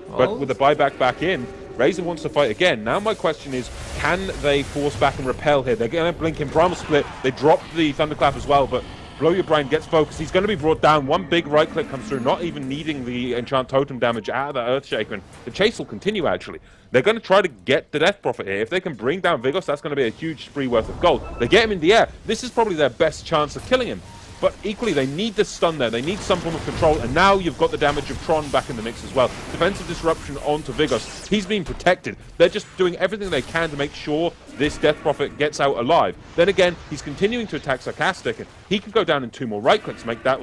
Well, but with the buyback back in, Razor wants to fight again. Now my question is, can they force back and repel here? They're going to blink in Primal Split. They drop the Thunderclap as well, but Blow Your Brain gets focused. He's going to be brought down. One big right click comes through, not even needing the Enchant Totem damage out of that Earthshaker. And the chase will continue, actually. They're going to try to get the Death Prophet here. If they can bring down Vigos, that's going to be a huge spree worth of gold. They get him in the air. This is probably their best chance of killing him. But equally, they need the stun there. They need some form of control. And now you've got the damage of Tron back in the mix as well. Defensive Disruption onto Vigos. He's being protected. They're just doing everything they can to make sure this Death Prophet gets out alive. Then again, he's continuing to attack Sarcastic. And he could go down in 2 more right clicks, make that...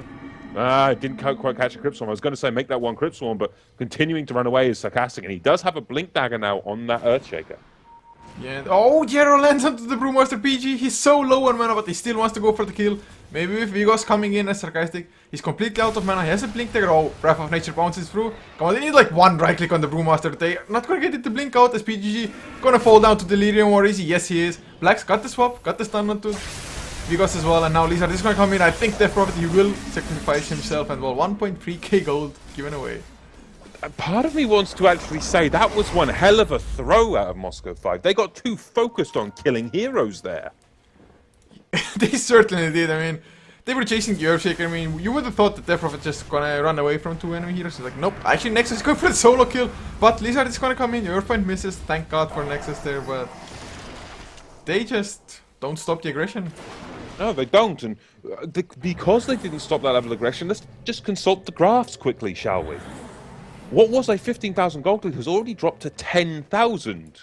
I didn't quite catch a Crypt Swarm. I was going to say make that one Crypt Swarm, but continuing to run away is Sarcastic. And he does have a Blink Dagger now on that Earthshaker. Yeah. Oh, Jero lands onto the Brewmaster PG. He's so low on mana, but he still wants to go for the kill. Maybe with Vigos coming in as Sarcastic, he's completely out of mana. He has a Blink Dagger. Oh, Wrath of Nature bounces through. Come on, they need like one right click on the Brewmaster. They're not gonna get it to blink out as PGG. Gonna fall down to Delirium or easy. Yes, he is. Black's got the swap, got the stun onto Vigos as well. And now Lizard is gonna come in. I think Death Prophet, he will sacrifice himself. And well, 1.3k gold given away. Part of me wants to actually say that was one hell of a throw out of Moscow 5. They got too focused on killing heroes there. They certainly did. I mean, they were chasing the Earthshaker. I mean, you would have thought that Death Prophet just gonna run away from 2 enemy heroes. It's like, nope. Actually, Nexus is going for the solo kill. But Lizard is gonna come in. Earthbind misses. Thank God for Nexus there. But they just don't stop the aggression. No, they don't. And because they didn't stop that level of aggression, let's just consult the graphs quickly, shall we? What was a 15,000 gold lead has already dropped to 10,000.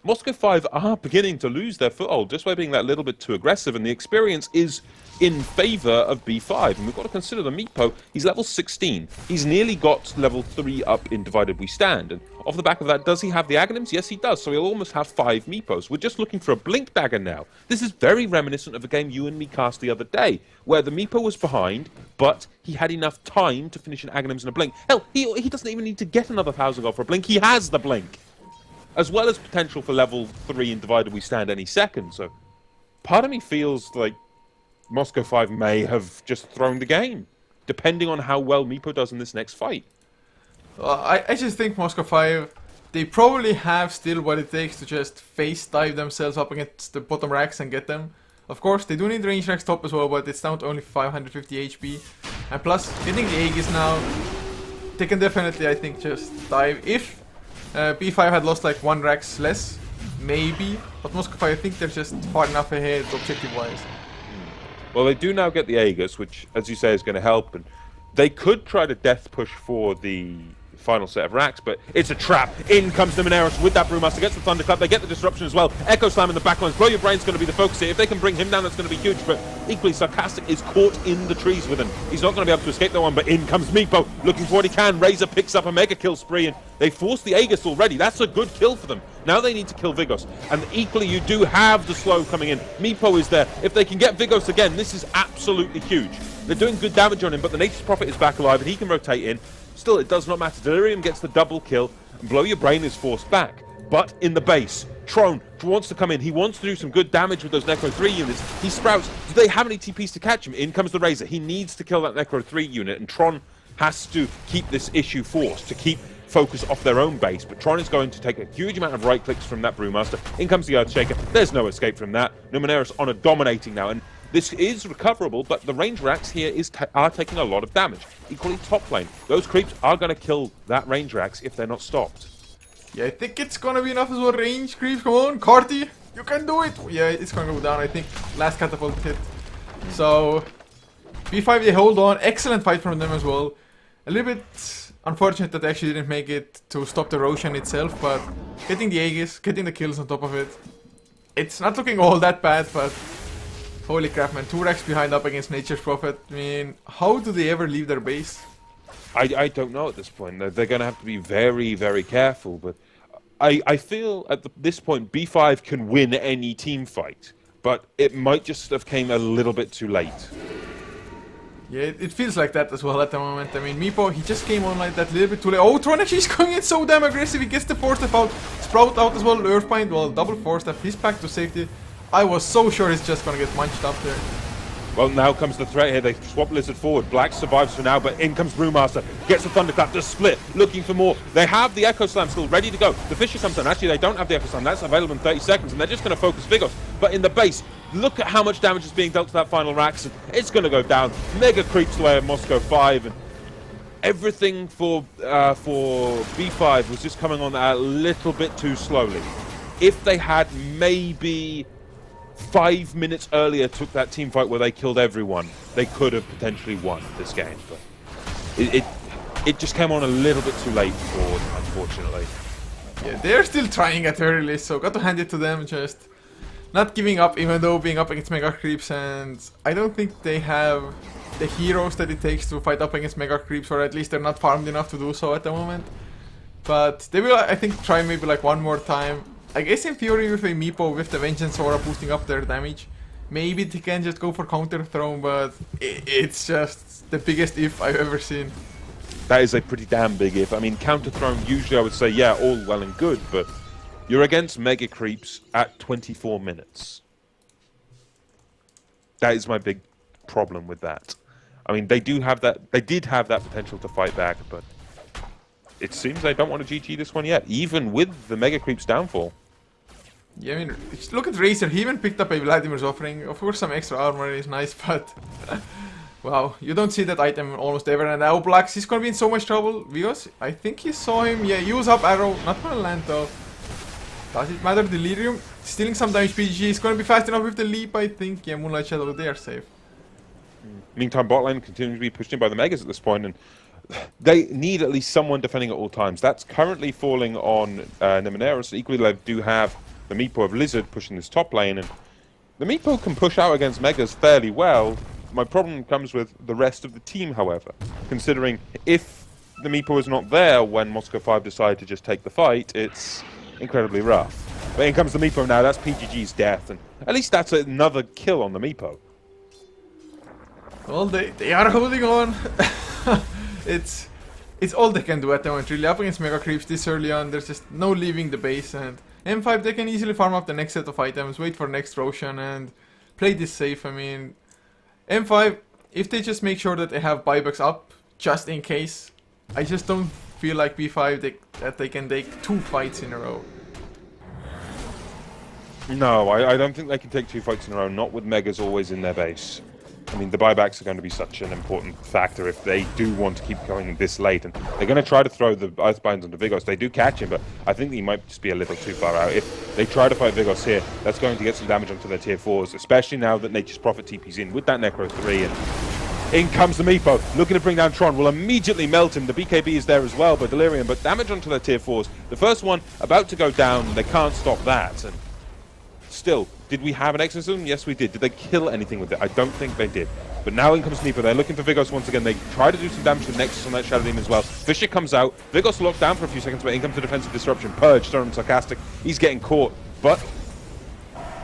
Moscow 5 are beginning to lose their foothold just by being that little bit too aggressive, and the experience is in favour of B5. And we've got to consider the Meepo, he's level 16. He's nearly got level 3 up in Divided We Stand. And off the back of that, does he have the Aghanims? Yes, he does. So he'll almost have 5 Meepos. We're just looking for a Blink Dagger now. This is very reminiscent of a game you and me cast the other day, where the Meepo was behind, but he had enough time to finish an Aghanims and a Blink. Hell, he doesn't even need to get another 1,000 gold for a Blink. He has the Blink, as well as potential for level 3 in Divided We Stand any second. So part of me feels like Moscow 5 may have just thrown the game, depending on how well Meepo does in this next fight. I just think Moscow 5, they probably have still what it takes to just face dive themselves up against the bottom racks and get them. Of course, they do need range racks top as well, but it's down to only 550 HP. And plus, getting the Aegis now, they can definitely, I think, just dive. If B5 had lost like 1 racks less, maybe. But Moscow 5, I think they're just far enough ahead objective-wise. Well, they do now get the Aegis, which, as you say, is going to help. And they could try to death push for the final set of racks, but it's a trap. In comes Numeneros with that Brewmaster, gets the Thunderclap, they get the disruption as well. Echo Slam in the backlines. Blow Your Brain's going to be the focus here. If they can bring him down, that's going to be huge, but equally, Sarcastic is caught in the trees with him. He's not going to be able to escape that one, but in comes Meepo, looking for what he can. Razor picks up a mega kill spree, and they force the Aegis already. That's a good kill for them. Now they need to kill Vigos, and equally, you do have the slow coming in. Meepo is there. If they can get Vigos again, this is absolutely huge. They're doing good damage on him, but the Nature's Prophet is back alive, and he can rotate in. Still, it does not matter. Delirium gets the double kill, and Blow Your Brain is forced back. But in the base, Tron wants to come in. He wants to do some good damage with those Necro 3 units. He sprouts. Do they have any TPs to catch him? In comes the Razor. He needs to kill that Necro 3 unit, and Tron has to keep this issue forced, to keep focus off their own base. But Tron is going to take a huge amount of right clicks from that Brewmaster. In comes the Earthshaker. There's no escape from that. Numeneros on a dominating now, and this is recoverable, but the range racks here are taking a lot of damage. Equally top lane. Those creeps are going to kill that range racks if they're not stopped. Yeah, I think it's going to be enough as well. Range creeps, come on, Carty, you can do it. Yeah, it's going to go down, I think. Last catapult hit. So, B5, they hold on. Excellent fight from them as well. A little bit unfortunate that they actually didn't make it to stop the Roshan itself, but getting the Aegis, getting the kills on top of it, it's not looking all that bad, but holy crap, man. 2 racks behind up against Nature's Prophet. I mean, how do they ever leave their base? I don't know at this point. They're going to have to be very, very careful, but I feel at this point B5 can win any team fight, but it might just have came a little bit too late. Yeah, it feels like that as well at the moment. I mean, Meepo, he just came on like that a little bit too late. Oh, Tron actually is going in so damn aggressive. He gets the 4-step out. Sprout out as well. Earthbind, well, double 4-step. He's back to safety. I was so sure he's just gonna get munched up there. Well, now comes the threat here. They swap Lizard forward. Black survives for now, but in comes Brewmaster. Gets the Thunderclap, the split, looking for more. They have the Echo Slam still ready to go. The Fisher comes down. Actually, they don't have the Echo Slam. That's available in 30 seconds, and they're just going to focus Vigos. But in the base, look at how much damage is being dealt to that final Rax. It's going to go down. Mega creeps away at Moscow 5, and everything for B5 was just coming on a little bit too slowly. If they had maybe 5 minutes earlier took that team fight where they killed everyone, they could have potentially won this game, but it just came on a little bit too late for them, unfortunately. Yeah, they're still trying at the very least, so got to hand it to them, just not giving up even though being up against Mega Creeps, and I don't think they have the heroes that it takes to fight up against Mega Creeps, or at least they're not farmed enough to do so at the moment. But they will, I think, try maybe like one more time. I guess in theory with a Meepo with the Vengeance Aura boosting up their damage, maybe they can just go for counter throw, but it's just the biggest if I've ever seen. That is a pretty damn big if. I mean, counter throw usually I would say, yeah, all well and good, but you're against Mega Creeps at 24 minutes. That is my big problem with that. I mean, they did have that potential to fight back, but it seems they don't want to GG this one yet, even with the Mega Creeps downfall. Yeah, I mean, look at Razor. He even picked up a Vladimir's offering. Of course, some extra armor is nice, but wow, you don't see that item almost ever. And now Blacks, he's gonna be in so much trouble because I think he saw him. Yeah, use up arrow, not gonna land though. Does it matter? Delirium stealing some damage. PG is gonna be fast enough with the leap, I think. Yeah, Moonlight Shadow, they are safe. Meantime, bot lane continues to be pushed in by the Megas at this point, and they need at least someone defending at all times. That's currently falling on Numeneros. Equally, they do have the Meepo of Lizard pushing this top lane, and the Meepo can push out against Megas fairly well. My problem comes with the rest of the team, however, considering if the Meepo is not there when Moscow 5 decide to just take the fight, it's incredibly rough. But in comes the Meepo now, that's PGG's death, and at least that's another kill on the Meepo. Well, they are holding on. It's all they can do at the moment, really. Up against Mega Creeps this early on, there's just no leaving the base, and M5, they can easily farm up the next set of items, wait for next Roshan, and play this safe. I mean, M5, if they just make sure that they have buybacks up, just in case, I just don't feel like B5 that they can take 2 fights in a row. No, I don't think they can take 2 fights in a row, not with Megas always in their base. I mean, the buybacks are going to be such an important factor if they do want to keep going this late. And they're going to try to throw the Earthbinds onto Vigos. They do catch him, but I think he might just be a little too far out. If they try to fight Vigos here, that's going to get some damage onto their tier 4s, especially now that Nature's Prophet TP's in with that Necro 3. And in comes the Meepo, looking to bring down Tron, will immediately melt him. The BKB is there as well by Delirium, but damage onto their tier 4s. The first one about to go down, they can't stop that. And still, did we have an exorcism? Yes, we did. Did they kill anything with it? I don't think they did. But now in comes Meepo. They're looking for Vigos once again. They try to do some damage to the Nexus on that Shadow Demon as well. Fisher comes out. Vigos locked down for a few seconds, but in comes the defensive disruption. Purge, Storm Sarcastic. He's getting caught. But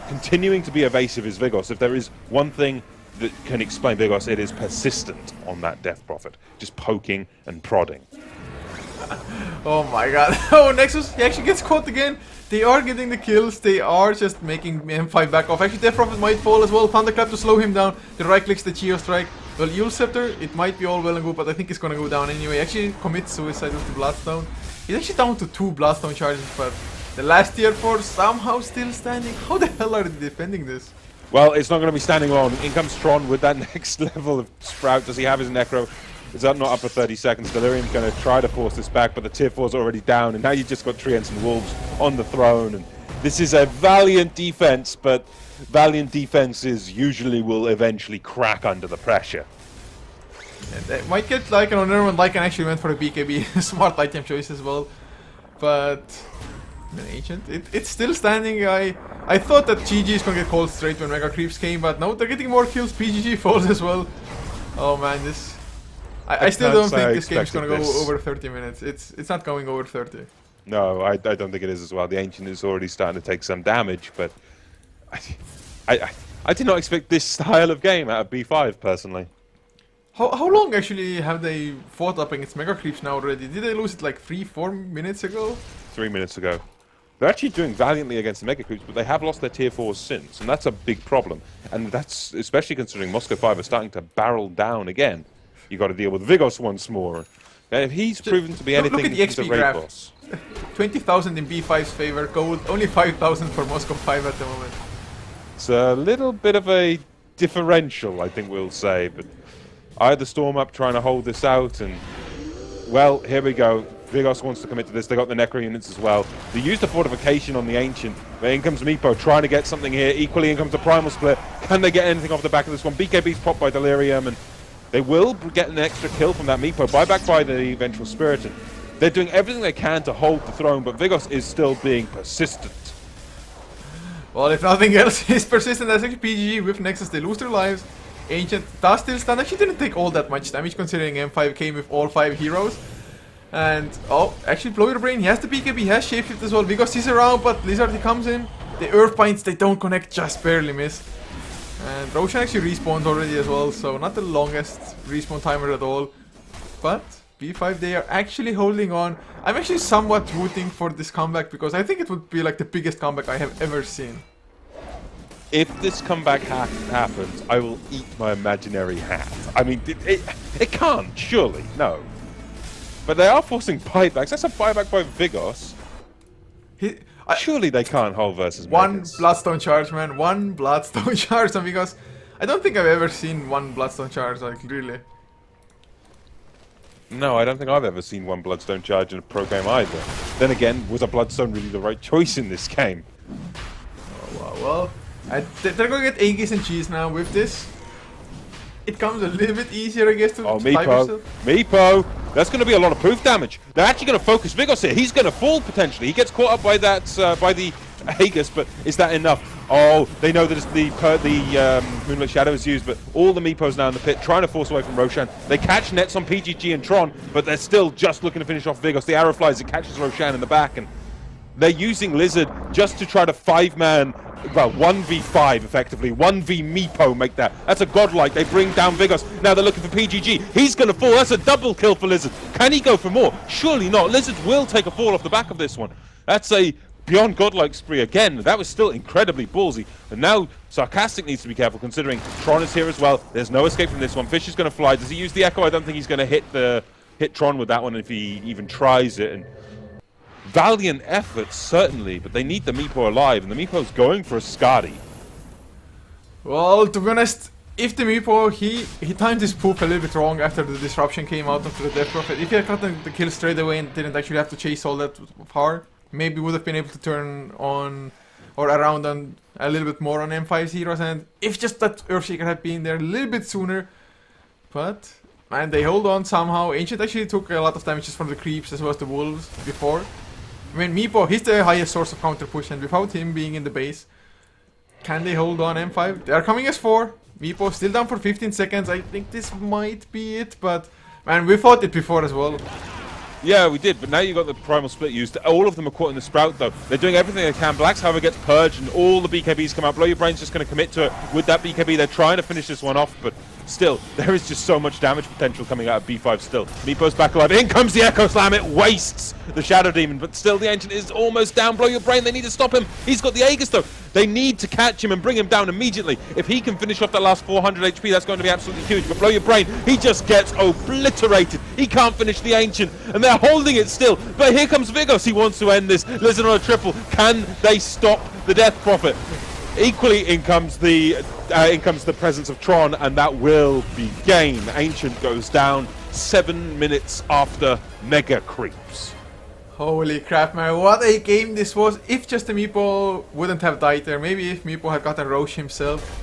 continuing to be evasive is Vigos. If there is one thing that can explain Vigos, it is persistent on that Death Prophet. Just poking and prodding. Oh my god. Oh, Nexus, he actually gets caught again. They are getting the kills, they are just making M5 back off. Actually, Death Prophet might fall as well. Thunderclap to slow him down. The right clicks the Geo Strike. Well, Yule Scepter, it might be all well and good, but I think it's gonna go down anyway. Actually, commits suicide with the Bloodstone. He's actually down to 2 Bloodstone charges, but the last tier 4 somehow still standing. How the hell are they defending this? Well, it's not going to be standing long. In comes Tron with that next level of Sprout. Does he have his Necro? Is that not up for 30 seconds? Delirium's going to try to force this back, but the tier 4's already down, and now you've just got Treants and Wolves on the throne. And this is a valiant defense, but valiant defenses usually will eventually crack under the pressure. And they might get Lycan on everyone. Lycan actually went for a BKB. Smart item choice as well. But an Ancient, it's still standing. I thought that GG is going to get called straight when Mega Creeps came, but no, they're getting more kills. PGG falls as well. Oh man, this... I still don't think this game's gonna go over 30 minutes. It's not going over 30. No, I don't think it is as well. The Ancient is already starting to take some damage, but I did not expect this style of game out of B5 personally. How long actually have they fought up against Mega Creeps now already? Did they lose it like 3-4 minutes ago? 3 minutes ago. They're actually doing valiantly against the Mega Creeps, but they have lost their tier 4s since, and that's a big problem. And that's especially considering Moscow 5 are starting to barrel down again. You got to deal with Vigos once more. If he's proven to be anything, he's a raid boss. 20,000 in B5's favor, gold, only 5,000 for Moscow 5 at the moment. It's a little bit of a differential, I think we'll say, but I had the Storm up trying to hold this out, and well, here we go. Vigos wants to commit to this. They got the Necro units as well. They used the fortification on the Ancient. But in comes Meepo trying to get something here. Equally in comes the Primal Split. Can they get anything off the back of this one? BKB's popped by Delirium, and they will get an extra kill from that Meepo. Buyback by the Vengeful Spirit. And they're doing everything they can to hold the throne, but Vigos is still being persistent. Well, if nothing else, he's persistent. That's actually PGG with Nexus. They lose their lives. Ancient does still stand. Actually didn't take all that much damage considering M5 came with all 5 heroes. And, oh, actually Blow Your Brain, he has the BKB, he has Shapeshift as well. Vigos is around, but Lizard, he comes in. The Earthbinds, they don't connect, just barely miss. And Roshan actually respawned already as well, so not the longest respawn timer at all. But B5, they are actually holding on. I'm actually somewhat rooting for this comeback because I think it would be like the biggest comeback I have ever seen. If this comeback happens, I will eat my imaginary hat. I mean, it can't, surely, no. But they are forcing buybacks. That's a buyback by Vigos. Surely they can't hold versus one Megas. Bloodstone charge, man. One Bloodstone charge on Vigos. I don't think I've ever seen one Bloodstone charge, like, really. No, I don't think I've ever seen one Bloodstone charge in a pro game either. Then again, was a Bloodstone really the right choice in this game? Oh, well, they're going to get Aegis and Cheese now with this. It comes a little bit easier, I guess, to Meepo. Meepo! That's going to be a lot of proof damage. They're actually going to focus Vigos here. He's going to fall, potentially. He gets caught up by that, by the Aegis, but is that enough? Oh, they know that it's the Moonlit Shadow is used, but all the Meepos now in the pit trying to force away from Roshan. They catch nets on PGG and Tron, but they're still just looking to finish off Vigos. The arrow flies, it catches Roshan in the back, and they're using Lizard just to try to 5-man, well, 1v5 effectively, 1v Meepo make that. That's a godlike. They bring down Vigos. Now they're looking for PGG. He's going to fall. That's a double kill for Lizard. Can he go for more? Surely not. Lizard will take a fall off the back of this one. That's a beyond godlike spree again. That was still incredibly ballsy. And now Sarcastic needs to be careful considering Tron is here as well. There's no escape from this one. Fish is going to fly. Does he use the Echo? I don't think he's going to hit Tron with that one if he even tries it. And valiant effort, certainly, but they need the Meepo alive, and the Meepo's going for a Skadi. Well, to be honest, if the Meepo, he timed his poop a little bit wrong after the disruption came out after the Death Prophet. If he had gotten the kill straight away and didn't actually have to chase all that far, maybe would have been able to turn on or around on a little bit more on M5's heroes, and if just that Earthshaker had been there a little bit sooner. But man, they hold on somehow. Ancient actually took a lot of damages from the creeps as well as the wolves before. I mean, Meepo, he's the highest source of counter push, and without him being in the base, can they hold on M5? They are coming as 4. Meepo still down for 15 seconds. I think this might be it, but man, we fought it before as well. Yeah, we did, but now you've got the Primal Split used. All of them are caught in the Sprout, though. They're doing everything they can. Blacks, however, gets purged, and all the BKBs come out. Blow Your Brain's just going to commit to it with that BKB. They're trying to finish this one off, but still, there is just so much damage potential coming out of B5 still. Meepo's back alive. In comes the Echo Slam. It wastes the Shadow Demon, but still the Ancient is almost down. Blow Your Brain, they need to stop him. He's got the Aegis, though. They need to catch him and bring him down immediately. If he can finish off that last 400 HP, that's going to be absolutely huge. But Blow Your Brain, he just gets obliterated. He can't finish the Ancient, and they're holding it still. But here comes Vigos. He wants to end this. Lizard on a triple. Can they stop the Death Prophet? Equally, in comes the presence of Tron, and that will be game. Ancient goes down 7 minutes after Mega Creeps. Holy crap, man, what a game this was. If just the Meepo wouldn't have died there, maybe if Meepo had gotten Roche himself.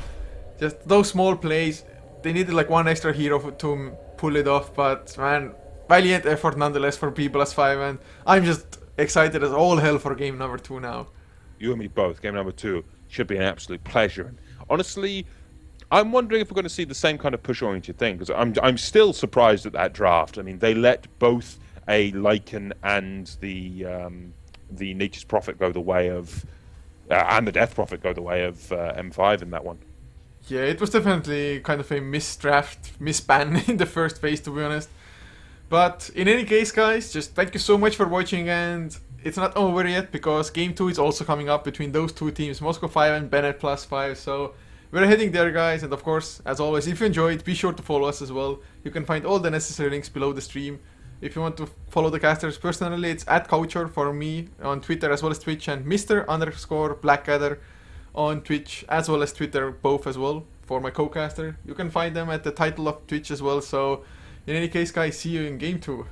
Just those small plays, they needed like one extra hero to pull it off, but man, valiant effort nonetheless for Bened+5, and I'm just excited as all hell for game number 2 now. You and me both. Game number 2 should be an absolute pleasure. And honestly, I'm wondering if we're going to see the same kind of push-oriented thing, because I'm still surprised at that draft. I mean, they let both a Lycan and the Nature's Prophet go the way of, and the Death Prophet go the way of M5 in that one. Yeah, it was definitely kind of a misban in the first phase, to be honest. But in any case, guys, just thank you so much for watching, and it's not over yet because game 2 is also coming up between those two teams, Moscow5 and Bened+5. So we're heading there, guys, and of course, as always, if you enjoyed, be sure to follow us as well. You can find all the necessary links below the stream. If you want to follow the casters personally, it's @Coucher for me on Twitter as well as Twitch, and Mr_Blackadder on Twitch as well as Twitter, both as well, for my co-caster. You can find them at the title of Twitch as well. So in any case, guys, see you in game 2.